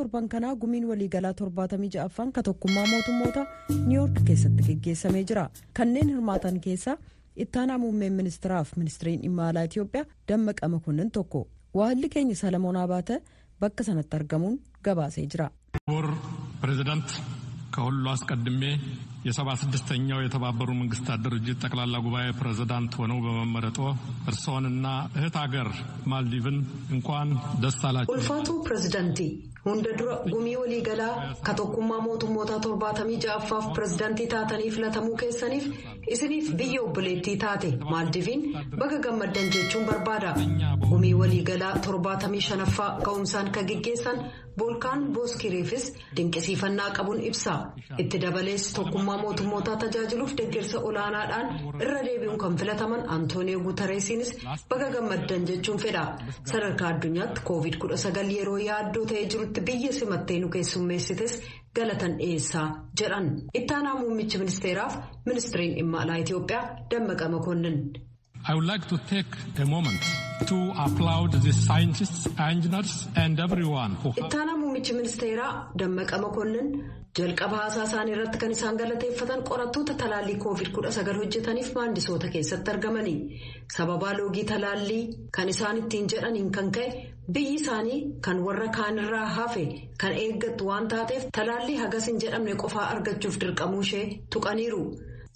torban kanaa gumiin waliigalaa 76ffaan ka tokkummaa mootummoota niiwuork keessatti geggeessamee jira. Kanneen hirmaatan keessaa ittaanaa muummeen ministiraaf ministiriin dhimma alaa Itoophiyaa Dammaqa Makonnin tokko. Waahilli keenya Salamoon Abaate bakka sanatti argamuun gabaasee jira. ፕሬዝዳንት ከሁሉ አስቀድሜ የ76ኛው የተባበሩ መንግስታት ድርጅት ጠቅላላ ጉባኤ ፕሬዝዳንት ሆነው በመመረጦ እርሶንና እህት ሀገር ማልዲቭን እንኳን ደስ አላችሁ። ኡልፋቱ ፕሬዝዳንቲ ሁንደድሮ ጉሚ ወሊገላ ከተኩማ ሞቱሞታ 76ፋፍ ፕሬዝዳንቲ ታተኒ ፍለተሙ ከሰኒፍ ኢስኒፍ ቢዮ ብሌቲ ታቴ ማልዲቭን በገገመደን ጀቹን በርባዳ ጉሚ ወሊገላ 75ፋ ከውምሳን ከግጌሰን ቦልካን ቦስኪሪፍስ ድንቅሲፈና ቀቡን ኢብሳ እትደበሌስ ተኩማ ሞቱሞታ ተጃጅሉፍ ደገርሰ ኦላናዳን እረዴቢውን ከንፍለተመን አንቶኒዮ ጉተሬሲንስ በገገመደን ጀቹን ፌዳ ሰረርካ አዱኛት ኮቪድ-19 የሮ ያዶ ተይጅሩት biyya simatteenu keessummeessites galatan dhiyeessaa jedhan ittaanaa muummichi ministeeraaf ministiriin dhimma alaa Itoophiyaa Dammaqa Makonnin. I would like to take a moment to applaud the scientists, engineers and everyone who ittaanaa muummichi ministeeraa Dammaqa Makonnin jalqaba haasaa isaanii irratti kan isaan galateeffatan qorattoota talaallii COVID-19 hojjetaniif maandisoota keessatti argamanii sababa loogii talaallii kan isaan ittiin jedhaniin kan ka'e biyyi isaanii kan warra kaanirraa hafe kan eeggattu waan taateef talaallii hagas hin jedhamne qofaa argachuuf dirqamuu ishee tuqaniiru.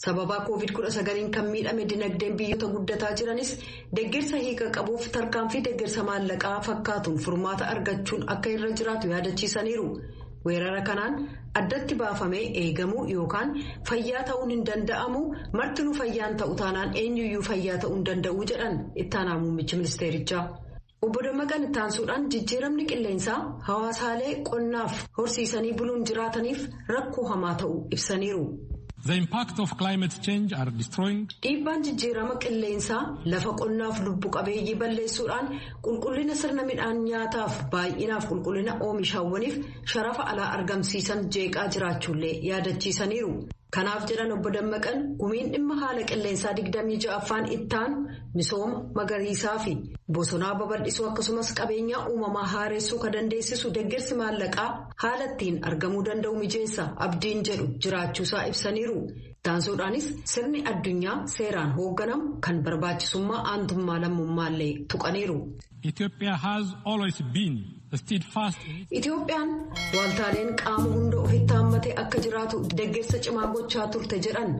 Sababa COVID-19 kan miidhame dinagdeen biyyoota guddataa jiranis deeggarsa hiika qabuuf tarkaanfii deeggarsa maallaqaa fakkaatuun furmaata argachuun akka irra jiraatu yaadachiisaniiru. Weerara kanaan addatti baafamee eegamuu yookaan fayyaa ta'uun hin danda'amu martinuu fayyaan ta'u taanaan eenyuyyuu fayyaa ta'uu hin danda'u jedhan ittaanaa muummichi ministeerichaa. Obbo Dammaqaan ittaansuudhaan jijjiiramni qilleensaa hawaasaalee qonnaaf horsiisanii buluun jiraataniif rakkoo hamaa ta'uu ibsaniiru. The impact of climate change are destroying. Dhiibbaan jijjiirama qilleensaa lafa qonnaaf lubbu qabeeyyii balleessuudhaan qulqullina sirna midhaan nyaataaf baay'inaaf qulqullina oomishaawwaniif sharafa alaa argamsiisan jeeqaa jiraachuullee yaadachiisaniiru. Kanaaf jedhan obbo Dammaqaan gumiin dhimma haala qilleensaa 26ffaan ittaan misooma magariisaa fi bosonaa babal'isuu akkasumas qabeenyaa uumamaa haareessuu kan dandeessisu deeggarsi maallaqaa haala ittiin argamuu danda'u mijeessa abdiin jedhu jiraachuusaa ibsaniiru. Taansuudhaanis sirni addunyaa seeraan hoogganamu kan barbaachisummaa aantummaa lammummaallee tuqaniiru. Ethiopia has always been steadfast. Itoophiyaan waaltaaleen qaama hunda ofitti hammate akka jiraatu deeggarsa cimaa gochaa turte jedhan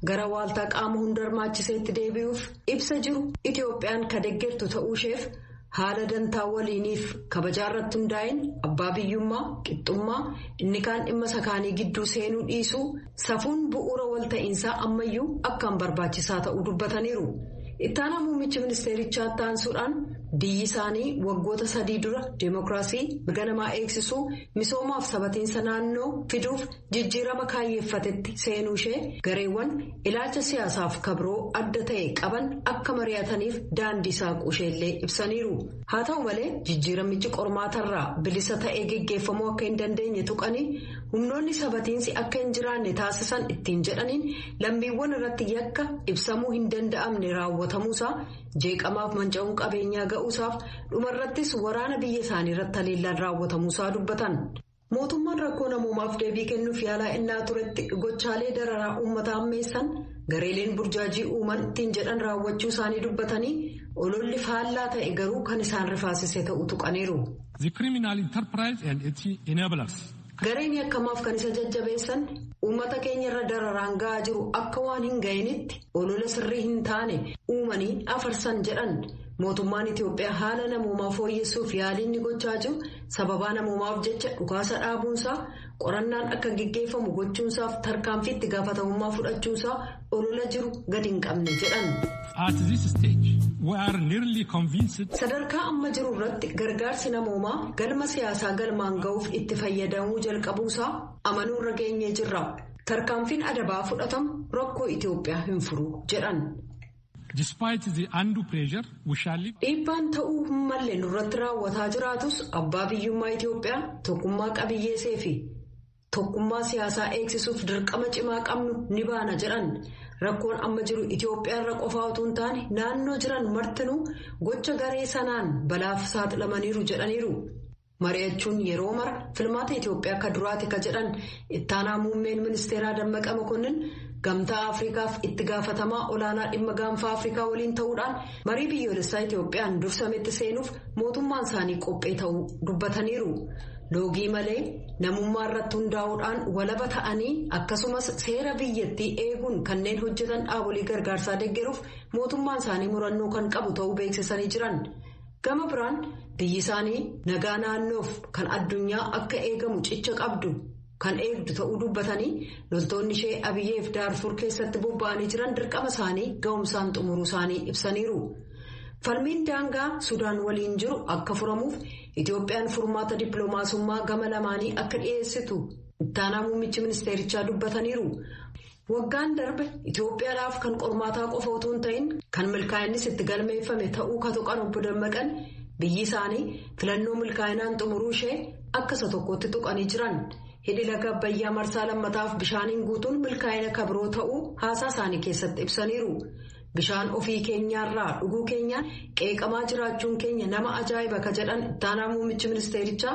gara waaltaa qaama hunda hirmaachiseetti deebi'uuf ibsa jiru Itoophiyaan ka deeggartu ta'uu isheef haala dantaa waliiniif kabajaa irratti hundaa'een abbaa biyyummaa qixxummaa inni kaan dhimma sakaanii gidduu seenuu dhiisuu safuun bu'uura walta'iinsaa ammayyuu akkaan barbaachisaa ta'uu dubbataniiru. Ittaanaa muummichi ministeerichaa taansuudhaan biyyi isaanii waggoota 3 dura deemokiraasii mirga namaa eegsisuu misoomaaf sabatiinsa naannoo fiduuf jijjiirama kaayyeeffatetti seenuu ishee gareewwan ilaalcha siyaasaaf kabroo adda ta'e qaban akka mari'ataniif daandii saaquu isheellee ibsaniiru. Haa ta'u malee jijjiiramichi qormaatarraa bilisa ta'ee geggeeffamuu akka hin dandeenye tuqanii humnoonni sabatiinsi akka hin jiraanne taasisan ittiin jedhaniin lammiiwwan irratti yakka ibsamuu hin danda'amne raawwatamuusaa jeeqamaaf manca'uun qabeenyaa ga'uusaaf dhumarrattis waraana biyya isaanii irratti haleellaan raawwatamuusaa dubbatan. Mootummaan rakkoo namoomaaf deebii kennuuf yaalaa innaa turetti gochaalee dararaa uummata ammeessan gareeleen burjaajii uuman ittiin jedhan raawwachuu isaanii dubbatanii ololli faallaa ta'e garuu kan isaan rifaasise ta'uu tuqaniiru. The criminal enterprise and its enablers. Gareen akkamaaf kan isa jajjabeessan uummata keenya irra dararaan ga'aa jiru akka waan hin ga'initti olola sirrii hin taane uumanii afarsan jedhan. Mootummaan Itoophiyaa haala namoomaa fooyyessuuf yaaliin ni gochaa jiru sababaa namoomaaf jecha dhukaasa dhaabuunsaa qorannaan akka gaggeeffamu gochuunsaaf tarkaanfii itti gaafatamummaa fudhachuunsaa olola jiru gadi hin qabne jedhan. At this stage, we are nearly convinced. Sadarkaa amma jiru irratti gargaarsi namoomaa galma siyaasaa galmaan ga'uuf itti fayyadamuu jalqabuusaa amanuu irra geenyee jirra. Tarkaanfiin adabaa fudhatamu rakkoo Itoophiyaa hin furu jedhan. Despite the undue pressure, we shall live. Dhiibbaan ta'uu hin malle nurratti raawwataa jiraatus abbaa biyyummaa Itoophiyaa tokkummaa qabiyyeesee fi tokkummaa siyaasaa eegsisuuf dirqama cimaa qabnu ni baana jedhan. Rakkoon amma jiru Itoophiyaa irra qofaa utuu hin taane naannoo jiran martinuu gocha garee sanaan balaaf saaxilamaniiru jedhaniiru. mari'achuun yeroo mara filmaata Itoophiyaa akka duraati ka jedhan ittaanaa muummeen ministeeraa Dammaqa Mokonnin gamtaa Afriikaaf itti gaafatamaa olaanaa dhimma gaanfa Afriikaa waliin ta'uudhaan marii biyyoolessaa Itoophiyaan dursametti seenuuf mootummaan isaanii qophee ta'uu dubbataniiru. Loogii malee namummaa irratti hundaa'uudhaan walaba ta'anii akkasumas seera biyyattii eeguun kanneen hojjetan dhaabolee gargaarsaa deeggaruuf mootummaan isaanii murannoo kan qabu ta'uu beeksisanii jiran. Gama biraan biyyi isaanii nagaa naannoof kan addunyaa akka eegamu cicha qabdu kan eegdu ta'uu dubbatanii loltoonni ishee Abiyyeef Daarfur keessatti bobba'anii jiran dirqama isaanii ga'umsaan xumuruu isaanii ibsaniiru. Falmiin daangaa Sudaan waliin jiru akka furamuuf Itoophiyaan furmaata dippiloomaasummaa gama lamaanii akka dhiyeessitu ittaanaa muummichi ministeerichaa dubbataniiru. Waggaan darbe Itoophiyaadhaaf kan qormaataa qofa utuu hin ta'in kan milkaa'innis itti galmeeffame ta'uu ka tuqan obbo Dammaqan biyyi isaanii filannoo milkaa'inaan xumuruu ishee akka isa tokkotti tuqanii jiran. Hidhi laga Abbayyaa marsaa lammataaf bishaaniin guutuun milkaa'ina kabiroo ta'uu haasaa isaanii keessatti ibsaniiru. Bishaan ofii keenyaarraa dhuguu keenyaan qeeqamaa jiraachuun keenya nama ajaa'iba ka jedhan ittaanaa muummichi ministeerichaa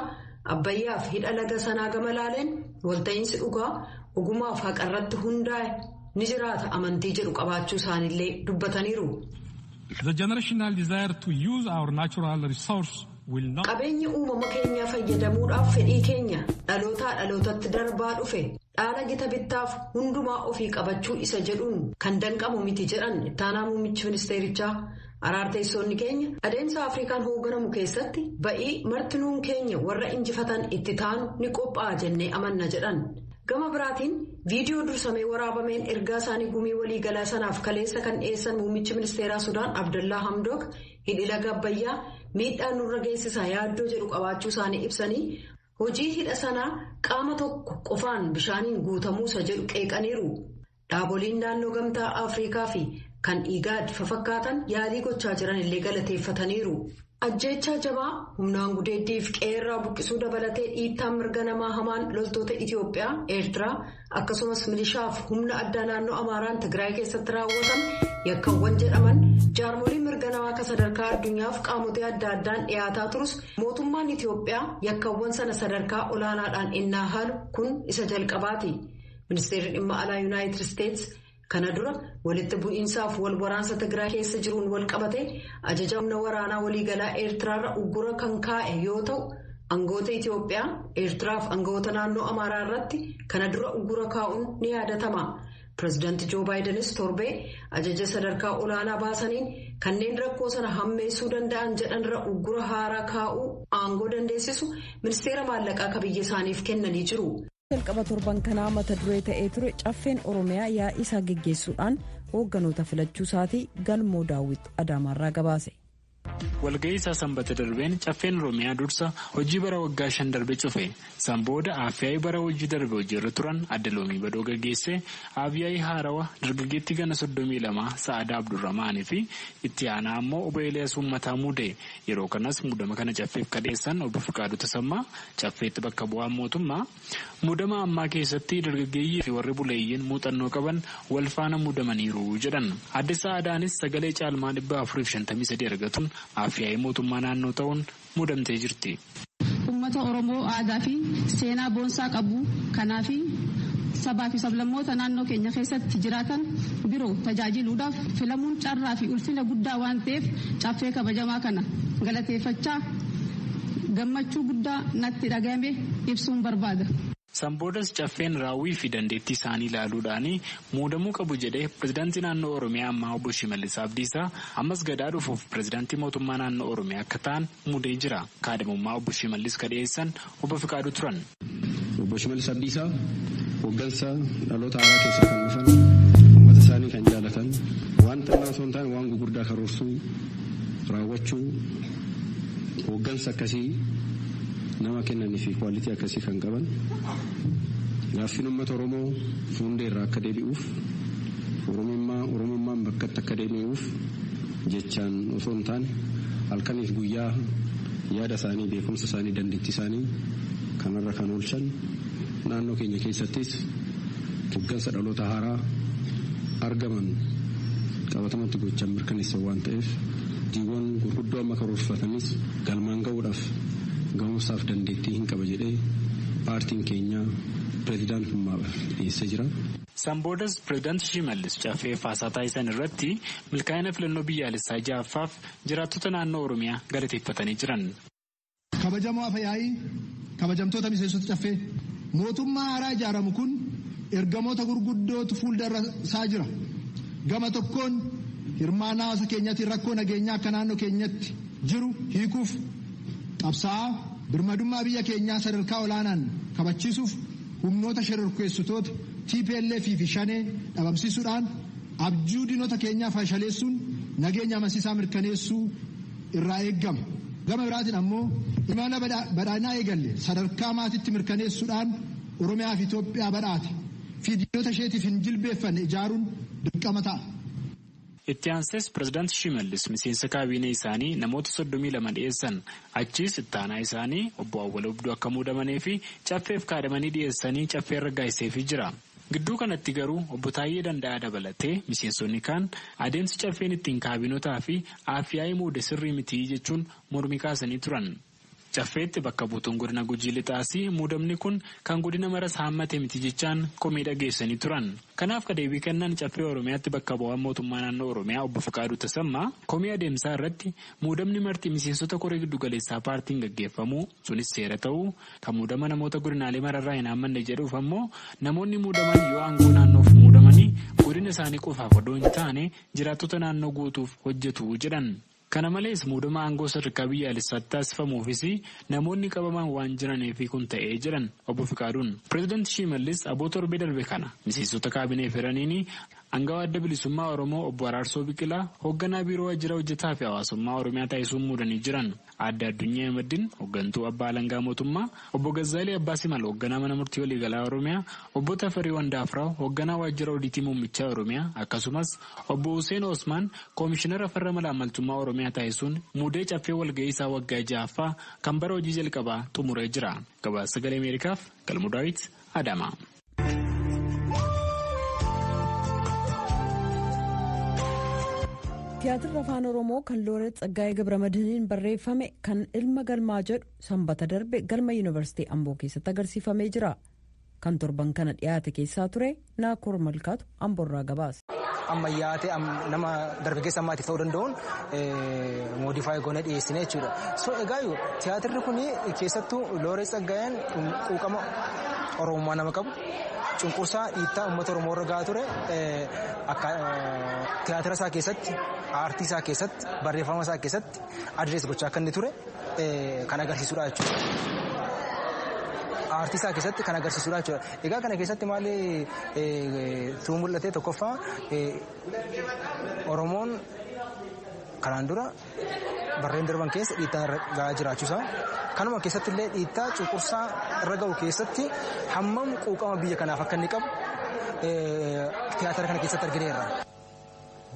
Abbayyaaf hidha laga sanaa gama laaleen walta'iinsi dhugaa ogumaaf haqarratti hundaa'e ni jiraata amantii jedhu qabaachuu isaaniillee dubbataniiru. The generational desire to use our natural resource will not. Qabeenya uumama keenyaa fayyadamuudhaaf fedhii keenya dhalootaa dhalootatti darbaa dhufe. Dhaala gita bittaaf hundumaa ofii qabachuu isa jedhuun kan danqamu miti jedhan ittaanaa muummichi ministeerichaa. Araarteessoonni keenya adeemsa Afrikaan hoogganamu keessatti ba'ii martinuun keenya warra injifatan itti taanu ni qophaa'a jennee amanna jedhan. Gama biraatiin viidiyoo dursamee waraabameen ergaa isaanii gumii waliigalaa sanaaf kaleessa kan dhiyeessan muummichi ministeeraa Sudaan Abdallaa Hamdook hidhi laga Abbayyaa miidhaa nurra geessisaa yaaddoo jedhu qabaachuu isaanii ibsanii hojii hidha sanaa qaama tokko qofaan bishaaniin guutamuusa jedhu qeeqaniiru. Dhaaboliin naannoo gamtaa Afriikaa fi kan IGAD fafakkaatan yaalii gochaa jiran illee galateeffataniiru. Ajjeechaa jabaa humnaan gudeeddiif qeerraa buqqisuu dabalatee dhiittaan mirga namaa hamaan loltoota Itoophiyaa, Eertiraa akkasumas milishaaf humna addaa naannoo Amaaraan Tigraay keessatti raawwatan yakkawwan jedhaman jaarmoliin mirga namaa akka sadarkaa addunyaaf qaamotee adda addaan dhiyaataa turus mootummaan Itoophiyaa yakkawwan sana sadarkaa olaanaadhaan innaa haalu kun isa jalqabaati. Ministeerri dhimma alaa Yuunaayitid Isteets kana dura walitti bu'iinsaaf wal waraansa Tigraay keessa jiruun wal qabate ajaja humna waraanaa waliigalaa Eertiraarra uggura kan kaa'e yoo ta'u aangoota Itoophiyaa Eertiraaf aangoota naannoo Amaaraa irratti kana dura uggura kaa'uun ni yaadatama. Pireezidaantii Joo Baayidenis torbee ajaja sadarkaa olaanaa baasaniin kanneen rakkoo sana hammeessuu danda'an jedhanirra uggura haaraa kaa'uu aangoo dandeessisu ministeera maallaqaa akka biyya isaaniif kennanii jiru. Jalqaba torban kanaa mata duree ta'ee ture caffeen Oromiyaa yaa'ii isaa geggeessuudhaan hoogganoota filachuu isaatii Galmoo Daawit Adaamaarraa gabaase. Walga'ii isaa sanbata darbeen caffeen Oromiyaa dursa hojii bara waggaa 5 darbe cufe. San booda Afyaayii bara hojii darbe hojiirra turan Adda Loomii Badoo gaggeesse. Afyaayii Haarawa dargaggeetti gana 32 Sa'aadaa Abdurrahmaanii fi itti aanaa ammoo Obbo Eeliyaas Uummataa muude. Yeroo kanas muudama kana caffeef kadheessan Obbo Fiqaaduu Tasammaa caffeetti bakka bu'aa mootummaa. Muudama ammaa keessatti dargaggeeyyii fi warri buleeyyiin muuxannoo qaban wal faana muudamaniiru jedhan. Adde Sa'aadaanis sagalee caalmaa 453 argatuun Afyaayii mootummaa naannoo ta'uun muudamtee jirti. Uummata Oromoo aadaa fi seenaa boonsaa qabu kanaaf sabaa fi sablammoota naannoo keenya keessatti jiraatan biroo tajaajiluudhaaf filamuun carraa fi ulfina guddaa waan ta'eef caffee kabajamaa kana galateeffachaa gammachuu guddaa natti dhagahame ibsuun barbaada. Samboodas caffeen raawwii fi dandeettii isaanii ilaaluudhaan muudamuu qabu jedhee pireezidaantii naannoo Oromiyaa ammaa Obbo Shimallis Abdiisaa ammas gadaa dhufuuf pireezidaantii mootummaa naannoo Oromiyaa akka ta'an muudee jira. Kaadhimummaa Obbo Shimallis kadheessan Obbo Fiqaaduu turan. Obbo Shimallis Abdiisaa hooggansa dhaloota haaraa keessaa kan dhufan uummata isaanii kan jaalatan waan xinnaa osoo hin taane waan gurguddaa karoorsuu raawwachuu hooggansa akkasii nama kennanii fi kwaalitii akkasii kan qaban gaaffiin uummata Oromoo fuuldeerraa akka deebi'uuf Oromummaan bakkatti akka deebi'uuf jechaan osoo hin taane halkaniif guyyaa yaada isaanii beekumsa isaanii dandeettii isaanii kanarra kan oolchan naannoo keenya keessattis hooggansa dhaloota haaraa argaman qabatamatti gochaan mirkaneessan waan ta'eef diiwwan gurguddoo amma karoorfatanis galmaan ga'uudhaaf ga'umsaaf dandeettii hin qaba jedhee paartiin keenya pireezidaantummaadhaaf dhiyeessee jira. Samboodas pireezidaantii Shimallis Caffee Faasaa taasisan irratti milkaa'ina filannoo biyyaalessaa ja'affaaf jiraattota naannoo Oromiyaa galateeffatanii jiran. Kabajamoo Afyaa'ii kabajamtoota miseensota Caffee mootummaa haaraa ijaaramu kun ergamoota gurguddootu fuuldura isaa jira. Gama tokkoon hirmaannaa hawaasa keenyaatiin rakkoo nageenyaa akka naannoo keenyatti jiru hiikuuf qabsaa'aa birmadummaa biyya keenyaa sadarkaa olaanaan kabachiisuuf humnoota shororkeessitoota TPLF fi shanee dhabamsiisuudhaan abjuu diinota keenyaa fashaleessuun nageenya amansiisaa mirkaneessuu irraa eeggama. Gama biraatiin ammoo imala badhaadhinaa eegalle sadarkaa maatiitti mirkaneessuudhaan Oromiyaa fi Itoophiyaa badhaate fi diinota isheetiif hin jilbeeffanne ijaaruun dirqama ta'a. Itti aansees pireezidaantii Shimallis miseensa kaabinee isaanii namoota 32 dhiyeessan achiis ittaanaa isaanii obbo Awwal Abduu akka muudamanii fi caffeef kaadamanii dhiyeessanii caffee raggaasiseefii jira. Gidduu kanatti garuu obbo Taayyee Danda'aa dabalatee miseensonni kaan adeemsi caffeen ittiin kaabinotaa fi Afyaa'ii muude sirrii mitii jechuun mormii kaasanii turan. Caffeetti bakka buutuun godina Gujii Lixaasii muudamni kun kan godina maras haammate miti jechaan komii dhageessanii turan. Kanaaf deebii kennan caffee Oromiyaatti bakka bu'aan mootummaa naannoo Oromiyaa obbo Faqaaduu Tasammaa komii adeemsaa irratti muudamni marti miseensota koree giddugaleessaa paartiin gaggeeffamu sunis seera ta'uu kan muudama namoota godinaalee mararraa hin haammanne jedhuuf ammoo namoonni muudaman yoo aangoo naannoof muudamanii godina isaanii qofaaf odoo hin taane jiraattota naannoo guutuuf hojjetu jedhan. Kana malees muudama aangoo sadarkaa biyyaalessaatti taasifamuufis namoonni qabaman waan jiraniif kun ta'ee jiran obbo Fiqaaduun. Pireezidaantii Shimallis aboo torbee darbe kana miseensota kaabinee firaniini Angawaa adda bilisummaa Oromoo obbo Araarsoo Biqilaa hoogganaa biiroo waajjira hojjetaa fi hawaasummaa Oromiyaa taasisuun muudanii jiran. Aadde Addunyaa Ahmadiin hooggantuu abbaa alangaa mootummaa, obbo Gazzaalee Abbaa Simal hoogganaa mana murtii waliigalaa Oromiyaa, obbo Tafarii Wandaafraa hoogganaa waajjira odiitii muummichaa Oromiyaa akkasumas obbo Hussein Osmaan koomishinara farra malaamaltummaa Oromiyaa taasisuun muudee caffee walga'ii isaa waggaa 6ffaa kan bara hojii jalqabaa xumuree jira. Gabaasa Sagalee Ameerikaaf Galmuu Daawit Adama. Tiyaatirri afaan Oromoo kan Looreet Tsaggaayee Gabramadiiniin barreeffame kan ilma galmaa jedhu sanbata darbe galma yuunivarsiitii Amboo keessatti agarsiifamee jira. Kan torban kana dhiyaate keessaa ture Naakoor Malkaatu Amboorraa gabaase. Ammayyaatee nama dargaggeessa ammaatiif ta'uu danda'uun moodifaayi goonee dhiyeessine jechuudha. So egaa tiyaatirri kun keessattuu Looreet Tsaggaayeen quuqama Oromummaa nama qabu. Cunqursaa dhiittaa uummata Oromoo irra gahaa ture tiyaatira isaa keessatti, aartii isaa keessatti, barreeffama isaa keessatti adrees gochaa akka inni ture kan agarsiisudha jechuudha. Aartii isaa keessatti kan agarsiisudha jechuudha. Egaa kana keessatti maali tuu mul'ate tokkoffaa Oromoon kanaan dura barreen darban keessa dhiittaa irra gahaa jiraachuusaa. Kanuma keessatti illee dhiittaa cunqursaa irra gahu keessatti hammam quuqama biyya kanaaf akka inni qabu tiyaatira kana keessatti argineerra.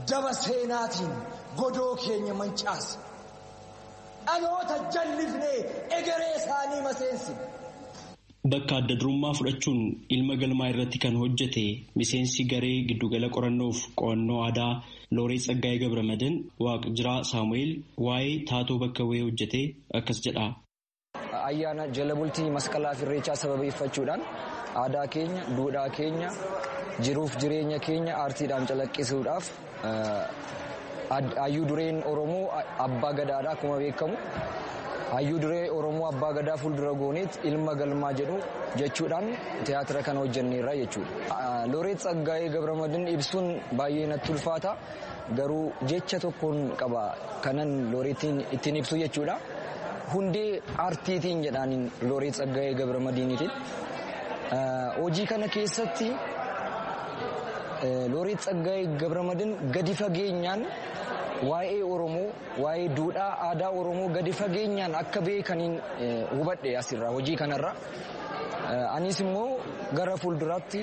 Daba seenaatiin godoo keenya mancaase. Dhaloota jallifnee egeree isaanii maseensi. Bakka adda durummaa fudhachuun ilma galmaa irratti kan hojjete miseensi garee giddugala qorannoof qo'annoo aadaa Looreet Tsaggaayee Gabramadiin Waaqjiraa Saamu'eel waa'ee taatoo bakka bu'ee hojjete akkas jedha. Ayyaana jala bultii masqalaa fi irreechaa sababeeffachuudhaan aadaa keenya, duudhaa keenya, jiruuf jireenya keenya aartiidhaan calaqqisuudhaaf hayyuu dureen Oromoo abbaa gadaadha akkuma beekamu. Hayyuu duree Oromoo abbaa gadaa fuuldura gooneet ilma galmaa jedhu jechuudhaan tiyaatira kana hojjenneerra jechuudha. Looreet Tsaggaayee Gabramadiin ibsuun baay'ee natti ulfaata. Garuu jecha tokkoon qaba kanan Looreetiin ittiin ibsu jechuudha. Hundee aartiitiin jedhaaniin Looreet Tsaggaayee Gabramadiinitiin. Hojii kana keessatti Looreet Tsaggaayee Gabramadiin gadi fageenyaan waa'ee Oromoo, waa'ee duudhaa aadaa Oromoo gadi fageenyaan akka beekaniin hubadhe asirraa hojii kanarra. Anis immoo gara fuulduraatti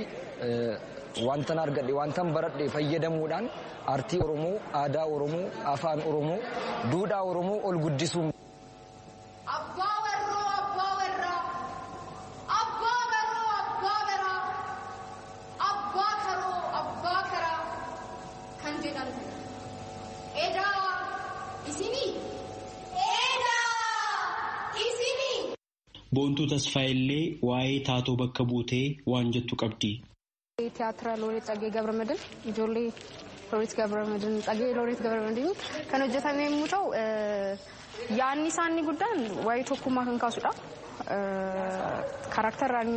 wantan argadhe, wantan baradhe fayyadamuudhaan aartii Oromoo, aadaa Oromoo, afaan Oromoo, duudhaa Oromoo ol guddisuun. Eda, isini. Boontuu Tasfaayillee waa'ee taatoo bakka buutee waan jettu qabdi. Tiyaatira Looreet Tsaggaayee Gabramadiin ijoollee Looreet Gabramadiin Tsaggaayee Looreet Gabramadiin kan hojjetame yommuu ta'u yaadni isaanii guddaan waa'ee tokkummaa kan kaasudha. Kaaraakteraan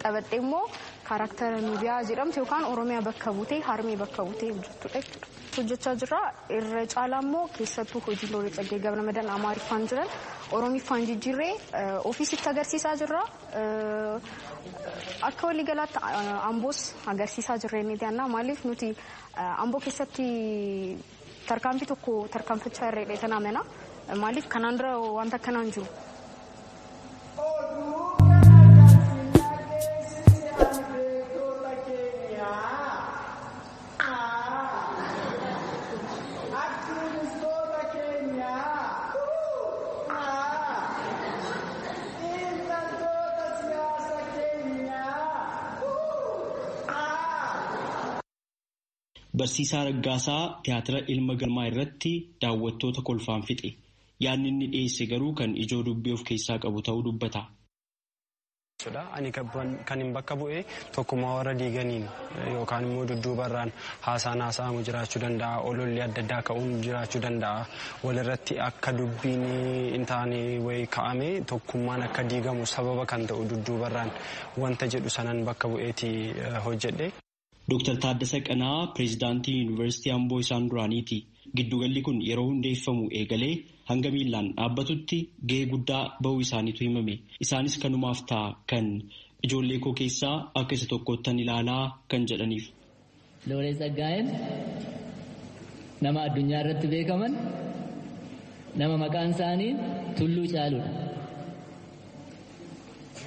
taphattee immoo kaaraaktera Nubiyaa jedhamtu yookaan Oromiyaa bakka buutee Harmee bakka buutee hojjettudha jechuudha. Hojjechaa jirra. Irra caalaa immoo keessattuu hojii Looreet Tsaggaayee Gabramadiin Amaariffaan jiran Oromiffaan jijjiirree ofiisitti agarsiisaa jirra. Akka waliigalaatti Amboos agarsiisaa jirreen yaanna. Maaliif nuti Amboo keessatti tarkaanfii tokko tarkaanfachaa irra sana amana. Maaliif kanaan dura wanta akkanaan jiru. Barsiisaa Raggaasaa tiyaatira Ilma Galmaa irratti daawwattoota kolfaan fixe. Yaadni inni dhiyeesse garuu kan ijoo dubbii of keessaa qabu ta'uu dubbata. Ani kan hin bakka bu'ee tokkummaa warra diiganiin yookaan immoo dudduubarraan haasa'amu jiraachuu danda'a. Ololli adda addaa ka'uun jiraachuu danda'a. Walirratti akka dubbiin hin taane wayii ka'ame tokkummaan akka diigamu sababa kan ta'u dudduubarraan wanta jedhu sanan bakka bu'eeti hojjedhe. Dr. Taaddasa Qanaa pireezidaantii Yuunivarsiitii Amboo isaan duraaniiti. Giddugalli kun yeroo hundeeffamu eegalee hanga miillaan dhaabbatutti gahee guddaa bahuu isaaniitu himame. Isaanis kanumaaf ta'a kan ijoollee koo keessaa akka isa tokkottan ilaalaa kan jedhaniif. Looreet Tsaggaayeen nama addunyaa irratti beekaman nama maqaan isaanii Tulluu Caaluudha.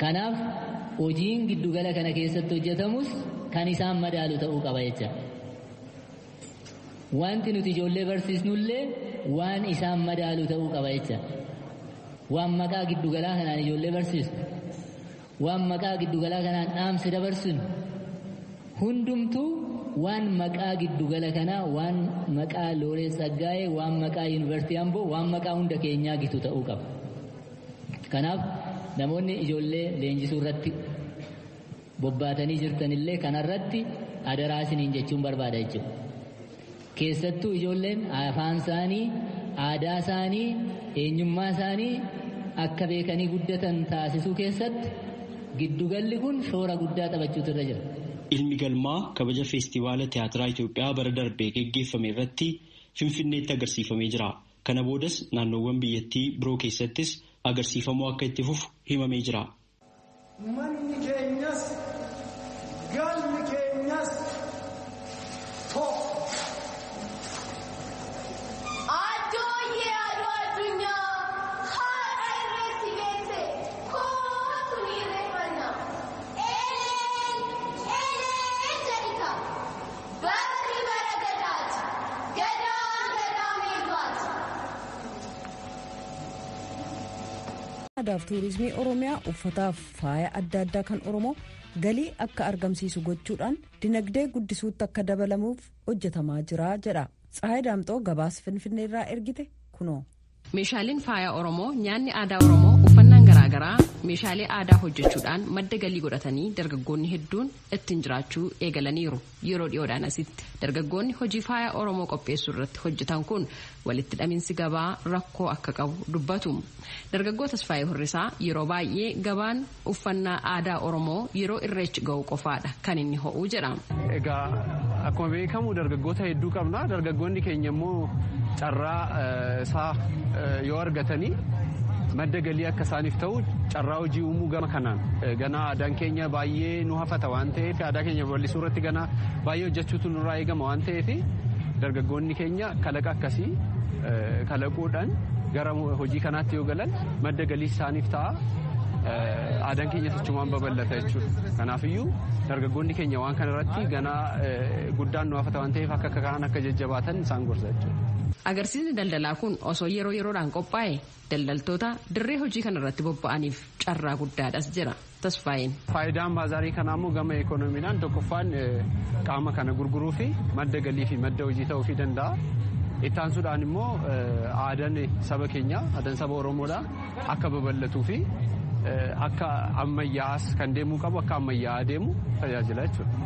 Kanaaf hojiin giddugala kana keessatti hojjetamus kan isaan madaalu ta'uu qaba jecha. Wanti nuti ijoollee barsiisnullee waan isaan madaalu ta'uu qaba jecha. Waan maqaa giddugalaa kanaan ijoollee barsiisnu, waan maqaa giddugalaa kanaan dhaamsa dabarsinu, hundumtuu waan maqaa giddugala kanaa, waan maqaa Looreet Tsaggaayee, waan maqaa Yuunivarsiitii Amboo, waan maqaa hunda keenyaa gitu ta'uu qaba. Kanaaf namoonni ijoollee leenjisuu irratti bobbaatanii jirtanillee kanarratti adaraa isiniin jechuun barbaada jechuudha. Keessattuu ijoolleen afaan isaanii, aadaa isaanii, eenyummaa isaanii akka beekanii guddatan taasisuu keessatti giddugalli kun shoora guddaa taphachuutu irra jira. Ilmi Galmaa kabaja feestivaala tiyaatiraa Itoophiyaa bara darbee geggeeffame irratti Finfinneetti agarsiifamee jira. Kana boodas naannoowwan biyyattii biroo keessattis agarsiifamuu akka itti fufu himamee jira. Manni keenyas galmi keenyas tokko. Addooyyee aduu addunyaa haadha irreetti geesse kootu ni irreeffanna. Eleen jedhita barri bara gadaati gadaan gadaa meeqaati. Aadaaf tuurizimii Oromiyaa uffataaf faaya adda addaa kan Oromoo galii akka argamsiisu gochuudhaan dinagdee guddisuutti akka dabalamuuf hojjetamaa jira jedha. Tsahaay Daamxoo gabaasa Finfinneerraa ergite kunoo. Meeshaaleen faaya Oromoo, nyaanni aadaa Oromoo, uffannaan garaagaraa meeshaalee aadaa hojjechuudhaan madda galii godhatanii dargaggoonni hedduun ittiin jiraachuu eegalaniiru. Yeroo dhiyoodhaan asitti dargaggoonni hojii faaya Oromoo qopheessuu irratti hojjetan kun walitti hidhaminsi gabaa rakkoo akka qabu dubbatu. Dargaggoo Tasfaayee Hurrisaa yeroo baay'ee gabaan uffannaa aadaa Oromoo yeroo irreechi ga'u qofaadha kan inni ho'u jedha. Egaa akkuma beekamu dargaggoota hedduu qabna. Dargaggoonni keenya immoo carraa isaa yoo argatanii madda galii akka isaaniif ta'u carraa hojii uumuu gama kanaan ganaa aadaan keenya baay'ee nu hafata waan ta'eef aadaa keenya bal'isuu irratti ganaa baay'ee hojjechuutu nurraa eegama waan ta'eef dargaggoonni keenya kalaqa akkasii kalaquudhaan gara hojii kanaatti yoo galan madda galii isaaniif ta'a. Aadaan keenya sochumaan babal'ata jechuudha. Kanaafiyyuu dargaggoonni keenya waan kana irratti ganaa guddaan nu hafata waan ta'eef akka kaan akka jajjabaatan isaan gorsa jechuudha. Agarsiisni daldalaa kun osoo yeroo yeroodhaan qophaa'e daldaltoota dirree hojii kanarratti bobba'aniif carraa guddaadhas jira. Tasfaayeen. Faayidaan baazaarii kanaa immoo gama ekonomiidhaan tokkoffaan qaama kana gurguruu fi madda galii fi madda hojii ta'uu fi danda'a. Itti aansuudhaan immoo aadaan saba keenyaa, aadaan saba Oromoodhaa akka babal'atuu fi akka ammayyaas kan deemuu qabu akka ammayyaa deemu tajaajila jechuudha.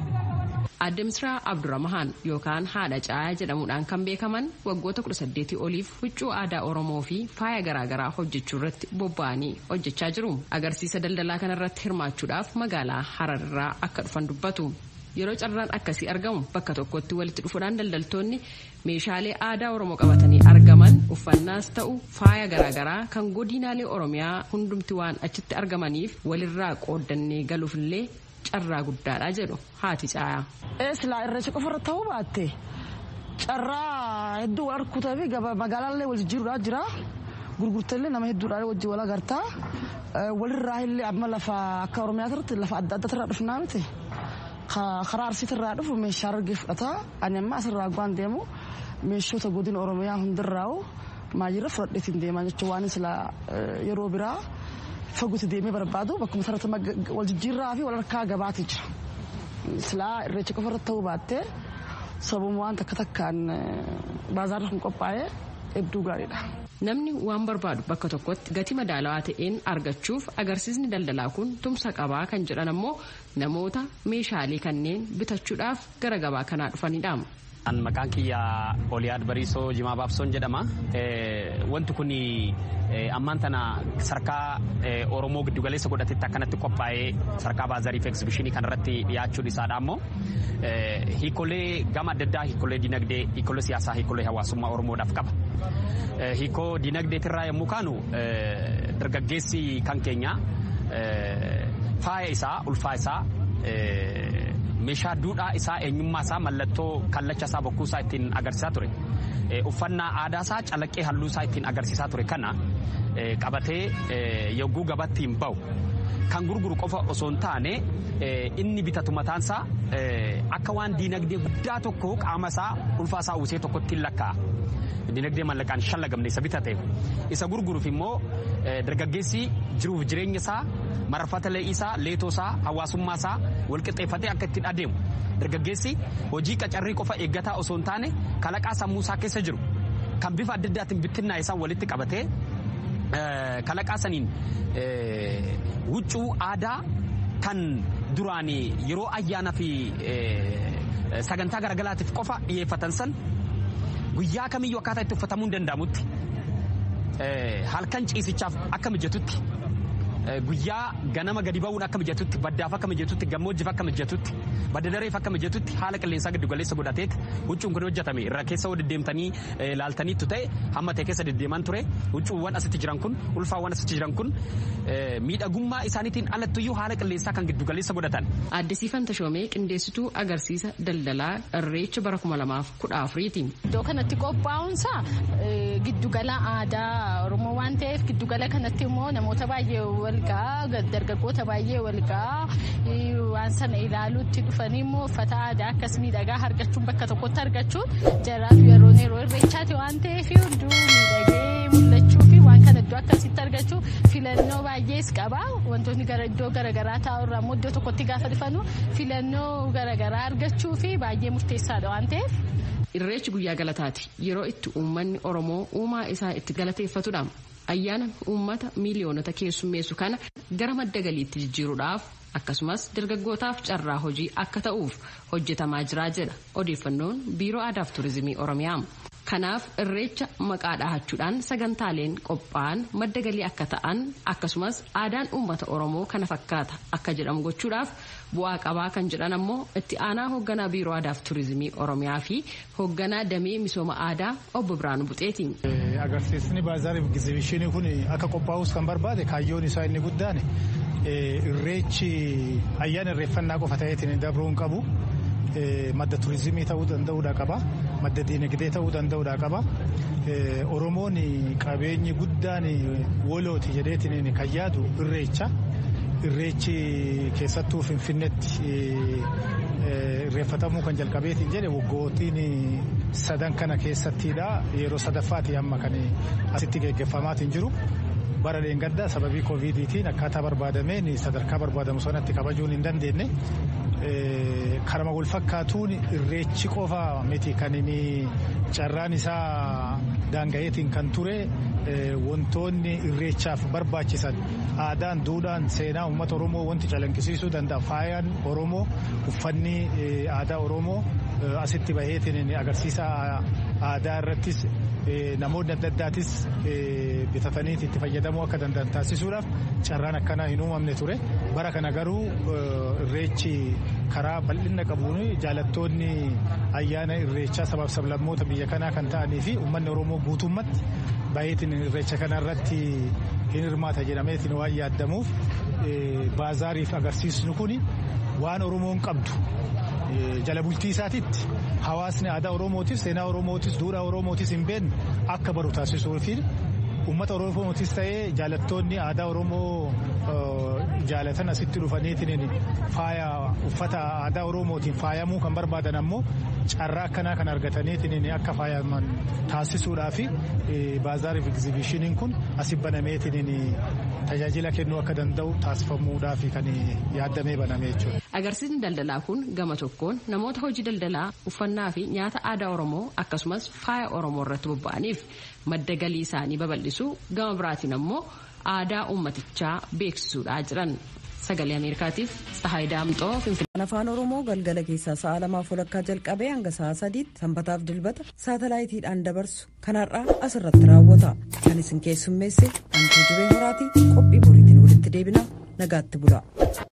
Aadde Misraa Abdurrahman yookaan haadha caayaa jedhamuudhaan kan beekaman waggoota 18 oliif huccuu aadaa Oromoo fi faaya garaagaraa hojjechuu irratti bobba'anii hojjechaa jiru. Agarsiisa daldalaa kanarratti hirmaachuudhaaf magaalaa Hararraa akka dhufan dubbatu. Yeroo carraan akkasii argamu bakka tokkotti walitti dhufuudhaan daldaltoonni meeshaalee aadaa Oromoo qabatanii argaman uffannaas ta'u faaya garaagaraa kan godinaalee Oromiyaa hundumti waan achitti argamaniif walirraa qooddannee galuufillee carraa guddaadha jedhu haati caayaa. Silaa irreecha qofarra ta'uu baatte carraa hedduu arkutaa fi magaalaallee wal jijjiiruudhaa jira. Gurgurtallee nama hedduudhaan wajjin wal agartaa. Walirraa illee amma lafa akka Oromiyaa irratti lafa adda addaa dhufnaa miti. Karaa Arsiitirraa dhufu meeshaa argee fudhata. Ani amma asirraa waan deemu meeshota godina Oromiyaa hundarraa'u maayirra fudhadheetiin deemaa jechuun waan sila yeroo biraa faguutti deemee barbaadu bakkuma sarara wal jijjiirraa fi wal harkaa gabaatee jira. Silaa irreecha qofarratti ta'uu baattee sababuma waan takka takkaan baazaarra kun qophaa'ee hedduu gaariidha. Namni waan barbaadu bakka tokkotti gatii madaalawaa ta'een argachuuf agarsiisni daldalaa kun tumsa qabaa kan jedhan ammoo namoota meeshaalee kanneen bitachuudhaaf gara gabaa kanaa dhufanidha. Maqaan kiyya Oliyaad Bariisoo Jimaa Baabsoon jedhama. Wanti kun ammaan tana sarkaa Oromoo giddugaleessa godhatetti akkanatti qophaa'ee sarkaa baazarii fi eksibishinii kanarratti dhiyaachuun isaadha ammoo hiikolee gama adda addaa hiikolee dinagdee, hiikolee siyaasaa, hiikolee hawaasummaa Oromoodhaaf qaba. Hiikoo dinagdeetirraa yommuu kaanu dargaggeessi kan keenya faaya isaa, ulfaa isaa, meeshaa duudhaa isaa, eenyummaa isaa, mallattoo kallacha isaa, bokkuu isaa ittiin agarsiisaa ture. Uffannaa aadaa isaa, calaqqee halluu isaa ittiin agarsiisaa ture kana qabatee yogguu gabaatti hin bahu. Kan gurguru qofa osoo hin taane inni bitatu mataansaa akka waan diinagdee guddaa tokko qaama isaa, ulfaa isaa uwwisee tokkotti hin lakkaa'a. Dinagdee mallaqaan shallagamne isa bitate. Isa gurguruuf immoo dargaggeessi jiruuf jireenya isaa, marfata lee'ii isaa, leetoo isaa, hawaasummaa isaa walqixxeeffatee akka ittiin adeemu. Dargaggeessi hojii qacarrii qofa eeggataa osoo hin taane kalaqaa sammuu isaa keessa jiru kan bifa adda addaatiin bittinnaa isaa walitti qabatee kalaqaa saniin huccuu aadaa kan duraan yeroo ayyaana fi sagantaa garagaraatiif qofa dhiyeeffatan san guyyaa kamiyyuu akkaataa itti uffatamuu hin danda'amutti halkan ciisichaaf akka mijatutti guyyaa ganama gadi ba'uun akka mijatutti baddaaf akka mijatutti gammoojjiif akka mijatutti badda dareef akka mijatutti haala qilleensaa giddu galeessa godhateet huccuun kun hojjetame irra keessa deddeemtanii laaltaniittu ta'e hamma ta'e keessa deddeeman ture huccuuwwan asitti jiran kun ulfaawwan asitti jiran kun miidhagummaa isaaniitiin alattuyyuu haala qilleensaa kan giddu galeessa godhatan. Addisiifan Tashoomee qindeessituu agarsiisa daldalaa irreecha bara 2014ti. Iddoo kanatti qophaa'uunsaa giddugala aadaa Oromoo waan ta'eef giddugala kanatti immoo namoota baay'ee walgaa dargaggoota baay'ee walgaa waan sana ilaaluutti dhufanii immoo uffata aadaa akkas miidhagaa argachuun bakka tokkotti argachuun jaraaf yeroo irreechaati waan ta'eef hunduu miidhagee mul'achuu fi waan kana iddoo akkasitti argachuu filannoo baay'ees qaba. Wantoonni gara iddoo garaagaraa taa'urraa immoo iddoo tokkotti gaafa dhufanu filannoo garaagaraa argachuu fi baay'ee murteessaadha waan ta'eef. Irreechi guyyaa galataati. Yeroo itti uummanni Oromoo uumaa isaa itti galateeffatudha. Ayyaana uummata miiliyoonota keessummeessu kana gara madda galiitti jijjiiruudhaaf akkasumas dargaggootaaf carraa hojii akka ta'uuf hojjetamaa jira jedha odeeffannoon Biiroo Aadaaf Turizimii Oromiyaa. Kanaaf irreecha maqaa dhahachuudhaan sagantaaleen qophaa'an madda galii akka ta'an akkasumas aadaan uummata Oromoo kana fakkaata akka jedhamu gochuudhaaf bu'aa qabaa kan jedhan ammoo itti aanaa hoogganaa Biiroo Aadaaf Turizimii Oromiyaa fi hoogganaa damee misooma aadaa obbo Biraanuu Buxeeti. Agarsiisni baazarii fi egzibishinii kun akka qophaa'us kan barbaade kaayyoon isaa inni guddaan irreechi ayyaana irreeffannaa qofa ta'eetiin dabruu hin qabu. Madda turizimii ta'uu danda'uudha qaba. Madda diinagdee ta'uu danda'uudha qaba. Oromoon qabeenyi guddaan wolooti jedheetiin kan yaadu irreecha. Irreechi keessattuu Finfinneetti irreeffatamuu kan jalqabeetiin jedhe waggootiin sadan kana keessattidha. Yeroo sadaffaati amma kan asitti geggeeffamaatiin jiru. Bara dheengaddaa sababii koovidiitiin akkaataa barbaadameen sadarkaa barbaadamu sanatti kabajuun hin dandeenye. Karama wal fakkaatuun irreechi qofa miti kan inni carraan isaa daanga'eetiin kan ture wantoonni irreechaaf barbaachisan aadaan duudhaan seenaa uummata Oromoo wanti calaqqisiisuu danda'a faayaan Oromoo uffanni aadaa Oromoo asitti baheetiin agarsiisa aadaa irrattis namoonni adda addaatis bitatanii itti fayyadamuu akka danda'an taasisuudhaaf carraan akkanaa hin uumamne ture. Bara kana garuu irreechi karaa bal'ina qabuun jaalattoonni ayyaana irreechaa sabaaf sablammoota biyya kanaa kan ta'anii fi uummanni Oromoo guutummaatti baay'eetiin irreecha kana irratti hin hirmaata jedhameetiin waan yaadamuuf baazaariif agarsiisnu kun waan Oromoon qabdu jala bultii isaatiitti hawaasni aadaa Oromootis seenaa Oromootis duudhaa Oromootis hin beekne akka baru taasisuu fi uummata Oromootis ta'ee jaalattoonni aadaa Oromoo jaalatan asitti dhufaniitiin faaya uffata aadaa Oromootiin faayamuu kan barbaadan ammoo carraa akkanaa kan argataniitiin akka faayaman taasisuudhaa fi baazaariif egzibishiniin kun asi banameetiin tajaajila kennuu akka danda'u taasifamuudhaa fi kan yaadamee baname jechuudha. Agarsiisni daldalaa kun gama tokkoon namoota hojii daldalaa uffannaa fi nyaata aadaa Oromoo akkasumas faaya Oromoo irratti bobba'aniif madda galii isaanii babal'isuu gama biraatiin ammoo aadaa uummatichaa beeksisuudhaa jiran. Sagalee Ameerikaatiif Tsahaay Daamxoo Finfinnee. Afaan Oromoo galgala keessaa sa'a 2:00 jalqabee hanga sa'a 3:00 sanbataaf dilbata saatalaayitiidhaan dabarsu kanarraa asirratti raawwata. Kan isin keessummeesse Antuu Jibee Horaatii qophii boriitiin walitti deebina nagaatti bula.